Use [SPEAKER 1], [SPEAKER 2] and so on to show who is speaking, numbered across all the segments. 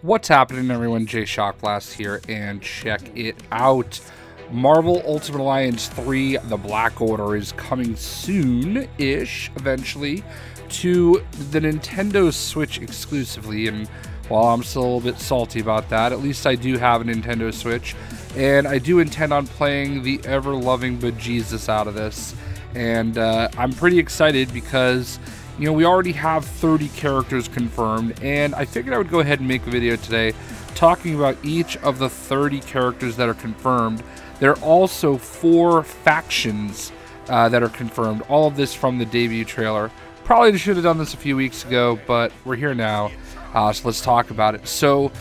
[SPEAKER 1] What's happening, everyone? JayShockblast here, and check it out. Marvel Ultimate Alliance 3, The Black Order, is coming soon-ish, eventually, to the Nintendo Switch exclusively. And while I'm still a little bit salty about that, at least I do have a Nintendo Switch, and I do intend on playing the ever-loving bejesus out of this. And I'm pretty excited because, you know, we already have 30 characters confirmed, and I figured I would go ahead and make a video today talking about each of the 30 characters that are confirmed. There are also 4 factions that are confirmed. All of this from the debut trailer. Probably should have done this a few weeks ago, but we're here now, so let's talk about it. So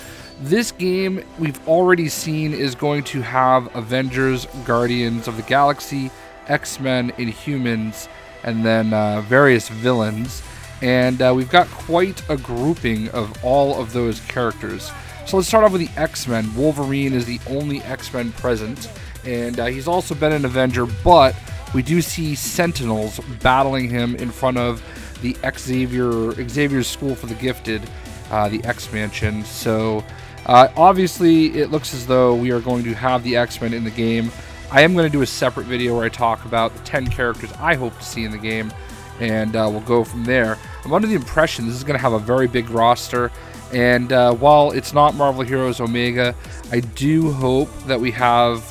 [SPEAKER 1] this game we've already seen is going to have Avengers, Guardians of the Galaxy, XMen, Inhumans, and then various villains, and we've got quite a grouping of all of those characters. So let's start off with the X-Men. Wolverine is the only X-Men present, and he's also been an Avenger, but we do see Sentinels battling him in front of the Xavier's School for the Gifted, the X-Mansion. So obviously it looks as though we are going to have the X-Men in the game. I am going to do a separate video where I talk about the 10 characters I hope to see in the game, and we'll go from there. I'm under the impression this is going to have a very big roster, and while it's not Marvel Heroes Omega, I do hope that we have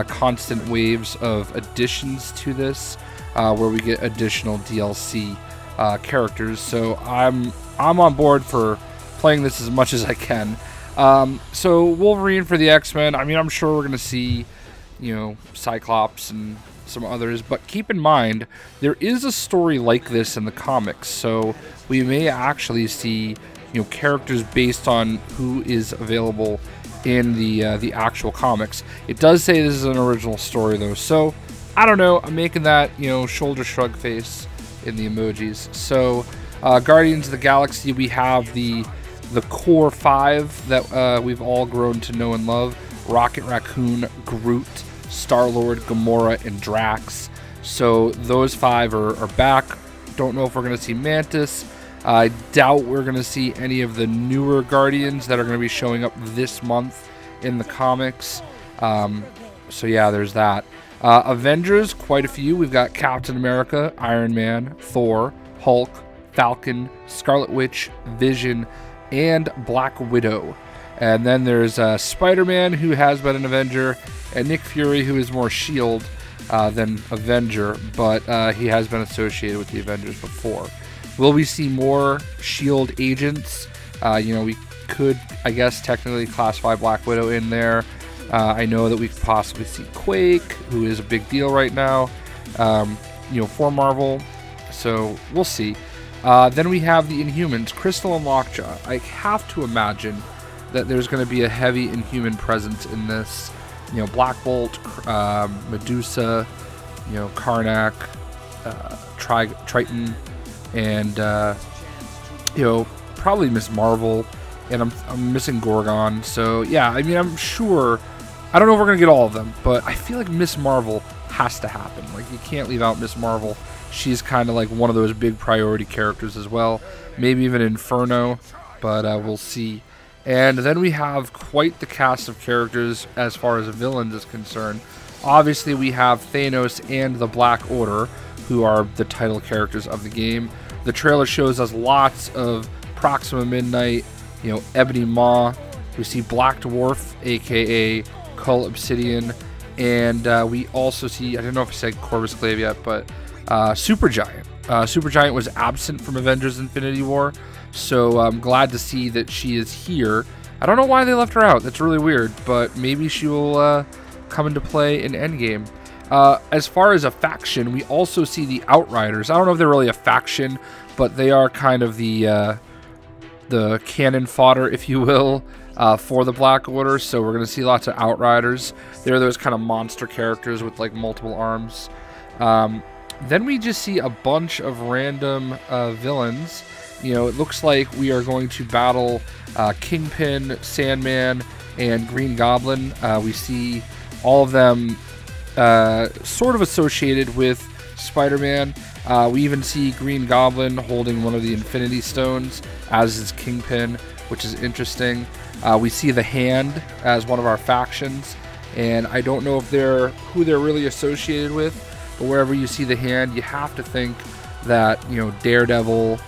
[SPEAKER 1] constant waves of additions to this, where we get additional DLC characters. So I'm on board for playing this as much as I can. So Wolverine for the X-Men. I mean, I'm sure we're going to see, you know, Cyclops and some others, but keep in mind there is a story like this in the comics, so we may actually see, you know, characters based on who is available in the actual comics. It does say this is an original story though, so I don't know, I'm making that, you know, shoulder shrug face in the emojis. So Guardians of the Galaxy, we have the core 5 that we've all grown to know and love: Rocket Raccoon, Groot, Star-Lord, Gamora, and Drax. So those 5 are back. Don't know if we're going to see Mantis. I doubt we're going to see any of the newer Guardians that are going to be showing up this month in the comics. So yeah, there's that. Avengers, quite a few. We've got Captain America, Iron Man, Thor, Hulk, Falcon, Scarlet Witch, Vision, and Black Widow. And then there's Spider-Man, who has been an Avenger, and Nick Fury, who is more S.H.I.E.L.D. Than Avenger, but he has been associated with the Avengers before. Will we see more S.H.I.E.L.D. agents? You know, we could, I guess, technically classify Black Widow in there. I know that we could possibly see Quake, who is a big deal right now, you know, for Marvel. So we'll see. Then we have the Inhumans, Crystal and Lockjaw. I have to imagine that there's going to be a heavy Inhuman presence in this. You know, Black Bolt, Medusa, you know, Karnak, Triton, and you know, probably Miss Marvel, and I'm missing Gorgon. So yeah, I mean, I'm sure. I don't know if we're gonna get all of them, but I feel like Miss Marvel has to happen. Like, you can't leave out Miss Marvel. She's kind of like one of those big priority characters as well. Maybe even Inferno, but we'll see. And then we have quite the cast of characters as far as villains is concerned. Obviously, we have Thanos and the Black Order, who are the title characters of the game. The trailer shows us lots of Proxima Midnight, you know, Ebony Maw. We see Black Dwarf, aka Cull Obsidian, and we also see, I don't know if I said Corvus Glaive yet, but Supergiant. Supergiant was absent from Avengers Infinity War, so I'm glad to see that she is here. I don't know why they left her out. That's really weird, but maybe she will come into play in Endgame. As far as a faction, we also see the Outriders. I don't know if they're really a faction, but they are kind of the cannon fodder, if you will, for the Black Order. So we're going to see lots of Outriders. They're those kind of monster characters with like multiple arms. Then we just see a bunch of random villains. You know, it looks like we are going to battle Kingpin, Sandman, and Green Goblin. We see all of them sort of associated with Spider-Man. We even see Green Goblin holding one of the Infinity Stones, as is Kingpin. which is interesting. We see the Hand as one of our factions, and I don't know if who they're really associated with, but wherever you see the Hand, you have to think that, you know, Daredevil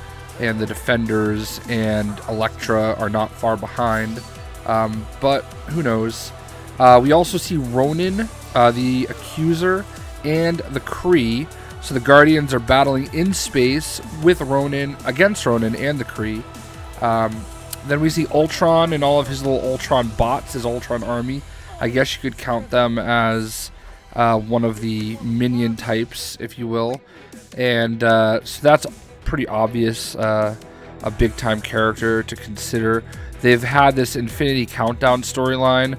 [SPEAKER 1] and the Defenders and Elektra are not far behind, but who knows. We also see Ronin, the Accuser, and the Kree. So the Guardians are battling in space with Ronin, against Ronin and the Kree. Then we see Ultron and all of his little Ultron bots, his Ultron army. I guess you could count them as one of the minion types, if you will. And so that's pretty obvious, a big-time character to consider. They've had this Infinity Countdown storyline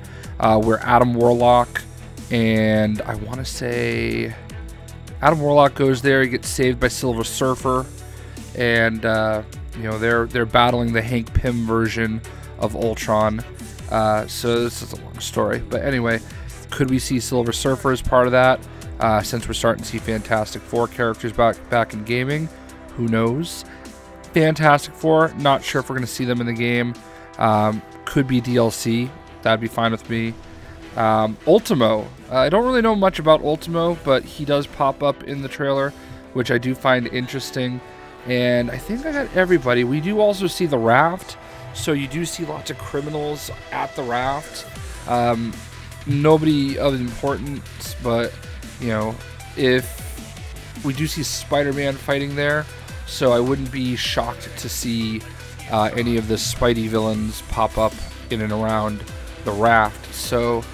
[SPEAKER 1] where Adam Warlock and I want to say Adam Warlock goes there. He gets saved by Silver Surfer, and you know, they're battling the Hank Pym version of Ultron. So this is a long story, but anyway, could we see Silver Surfer as part of that? Since we're starting to see Fantastic Four characters back in gaming, who knows? Fantastic Four, not sure if we're going to see them in the game. Could be DLC. That'd be fine with me. Ultimo. I don't really know much about Ultimo, but he does pop up in the trailer, which I do find interesting. And I think I got everybody. We do also see the Raft, so you do see lots of criminals at the Raft. Nobody of importance, but, you know, if we do see Spider-Man fighting there, so I wouldn't be shocked to see any of the Spidey villains pop up in and around the Raft. So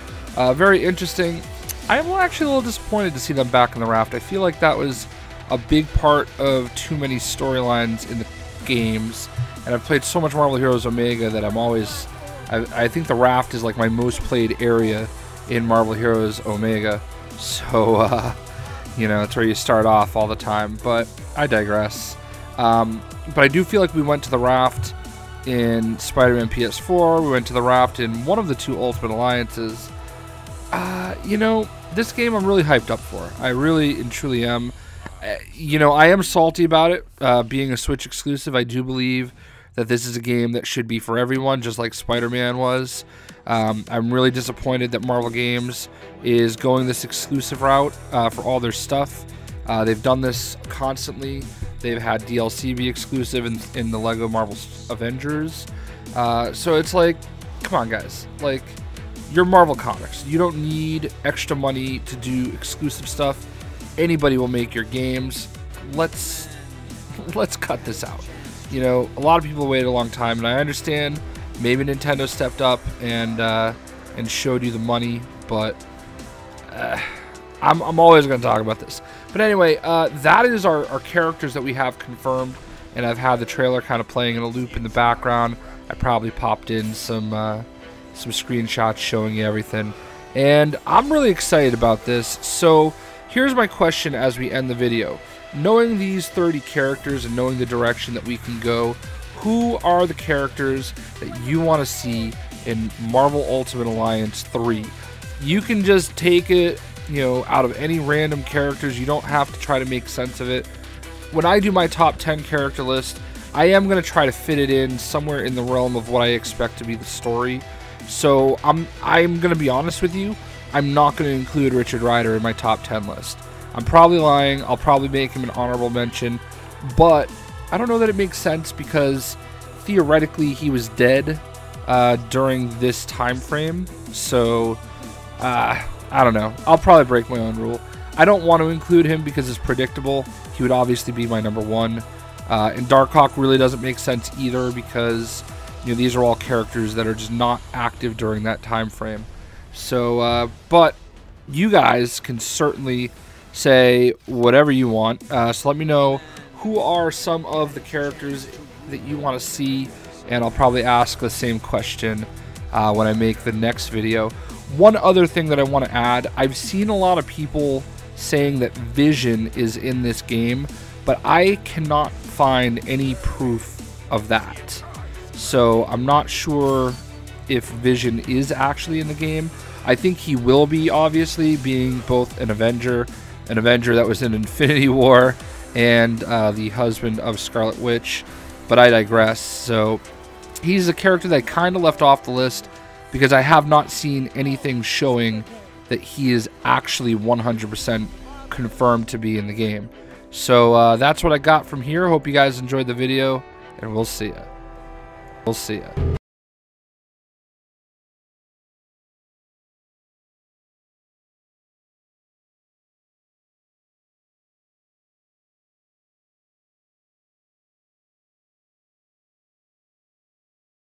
[SPEAKER 1] very interesting. I'm actually a little disappointed to see them back in the Raft. I feel like that was a big part of too many storylines in the games, and I've played so much Marvel Heroes Omega that I think the Raft is like my most played area in Marvel Heroes Omega. So you know, it's where you start off all the time, but I digress. But I do feel like we went to the Raft in Spider-Man PS4. We went to the Raft in one of the two Ultimate Alliances. You know, this game I'm really hyped up for. I really and truly am. You know, I am salty about it being a Switch exclusive. I do believe that this is a game that should be for everyone, just like Spider-Man was. I'm really disappointed that Marvel Games is going this exclusive route for all their stuff. They've done this constantly. They've had DLC be exclusive in the Lego Marvel Avengers. So it's like, come on, guys. Like, you're Marvel Comics. You don't need extra money to do exclusive stuff. Anybody will make your games. Let's cut this out. You know, a lot of people waited a long time, and I understand. Maybe Nintendo stepped up and showed you the money, but I'm always going to talk about this. But anyway, that is our characters that we have confirmed, and I've had the trailer kind of playing in a loop in the background. I probably popped in some screenshots showing you everything, and I'm really excited about this. So here's my question as we end the video. Knowing these 30 characters and knowing the direction that we can go, who are the characters that you want to see in Marvel Ultimate Alliance 3? You can just take it, you know, out of any random characters. You don't have to try to make sense of it. When I do my top 10 character list, I am going to try to fit it in somewhere in the realm of what I expect to be the story. So I'm going to be honest with you. I'm not going to include Richard Rider in my top 10 list. I'm probably lying. I'll probably make him an honorable mention, but I don't know that it makes sense because theoretically he was dead during this time frame. So I don't know. I'll probably break my own rule. I don't want to include him because it's predictable. He would obviously be my number one. And Darkhawk really doesn't make sense either because, you know, these are all characters that are just not active during that time frame. So, but you guys can certainly say whatever you want. So let me know who are some of the characters that you want to see, and I'll probably ask the same question when I make the next video. One other thing that I want to add, I've seen a lot of people saying that Vision is in this game, but I cannot find any proof of that. So I'm not sure if Vision is actually in the game. I think he will be, obviously, being both an Avenger that was in Infinity War, and the husband of Scarlet Witch, but I digress. So he's a character that I kind of left off the list because I have not seen anything showing that he is actually 100% confirmed to be in the game. So that's what I got from here. Hope you guys enjoyed the video, and we'll see ya.